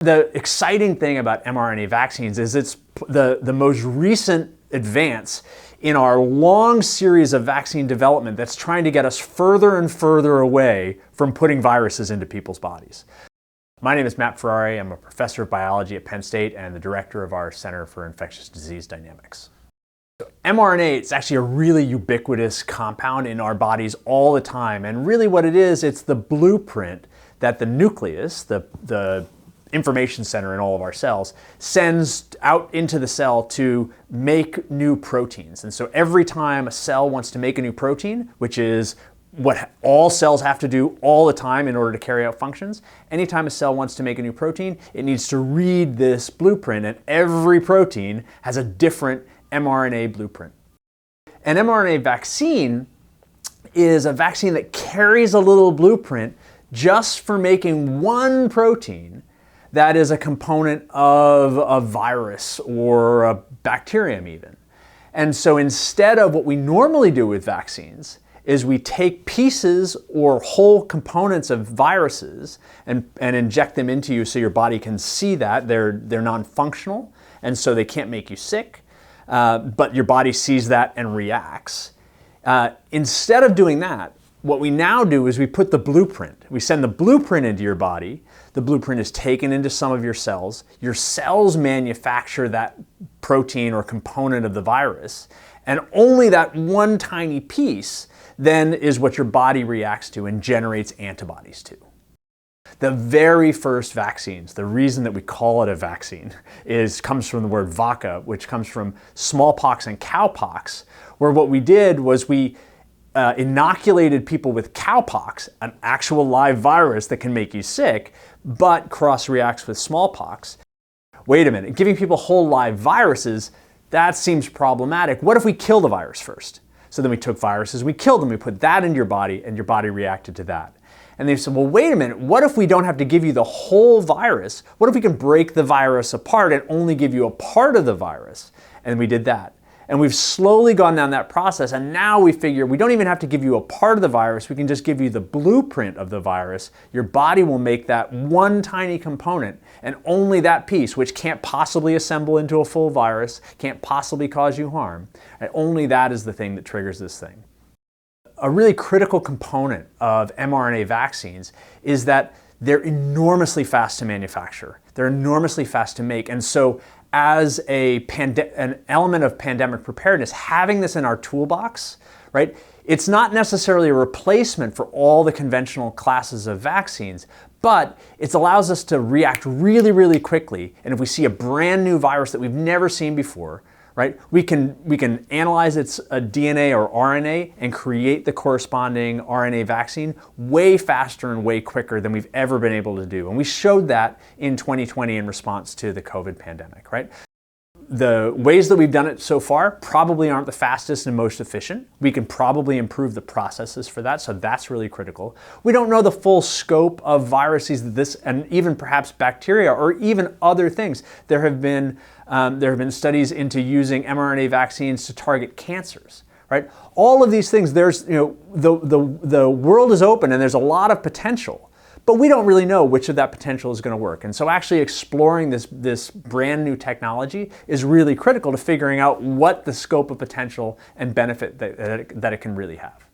The exciting thing about mRNA vaccines is it's the most recent advance in our long series of vaccine development that's trying to get us further and further away from putting viruses into people's bodies. My name is Ferrari. I'm a professor of biology at Penn State and the director of our Center for Infectious Disease Dynamics. mRNA is actually a really ubiquitous compound in our bodies all the time, and really what it is, it's the blueprint that the nucleus, the information center in all of our cells, sends out into the cell to make new proteins. And so every time a cell wants to make a new protein, which is what all cells have to do all the time in order to carry out functions, anytime a cell wants to make a new protein, it needs to read this blueprint, and every protein has a different mRNA blueprint. An mRNA vaccine is a vaccine that carries a little blueprint just for making one protein that is a component of a virus or a bacterium even. And so instead of what we normally do with vaccines is we take pieces or whole components of viruses and inject them into you so your body can see that. They're non-functional and so they can't make you sick, but your body sees that and reacts. Instead of doing that, what we now do is we put the blueprint. We send the blueprint into your body. The blueprint is taken into some of your cells. Your cells manufacture that protein or component of the virus, and only that one tiny piece then is what your body reacts to and generates antibodies to. The very first vaccines, the reason that we call it a vaccine comes from the word vacca, which comes from smallpox and cowpox, where what we did was we inoculated people with cowpox, an actual live virus that can make you sick, but cross-reacts with smallpox. Wait a minute, giving people whole live viruses, that seems problematic. What if we kill the virus first? So then we took viruses, we killed them, we put that into your body, and your body reacted to that. And they said, well, wait a minute, what if we don't have to give you the whole virus? What if we can break the virus apart and only give you a part of the virus? And we did that. And we've slowly gone down that process, and now we figure we don't even have to give you a part of the virus, we can just give you the blueprint of the virus. Your body will make that one tiny component, and only that piece, which can't possibly assemble into a full virus, can't possibly cause you harm, and only that is the thing that triggers this thing. A really critical component of mRNA vaccines is that they're enormously fast to manufacture. They're enormously fast to make, and so as an element of pandemic preparedness, having this in our toolbox, right? It's not necessarily a replacement for all the conventional classes of vaccines, but it allows us to react really, really quickly. And if we see a brand new virus that we've never seen before, right? We can analyze its DNA or RNA and create the corresponding RNA vaccine way faster and way quicker than we've ever been able to do. And we showed that in 2020 in response to the COVID pandemic, right? The ways that we've done it so far probably aren't the fastest and most efficient. We can probably improve the processes for that, so that's really critical. We don't know the full scope of viruses that this, and even perhaps bacteria or even other things. There have been studies into using mRNA vaccines to target cancers, right? All of these things, there's, the world is open and there's a lot of potential. But we don't really know which of that potential is going to work. And so actually exploring this brand new technology is really critical to figuring out what the scope of potential and benefit that it can really have.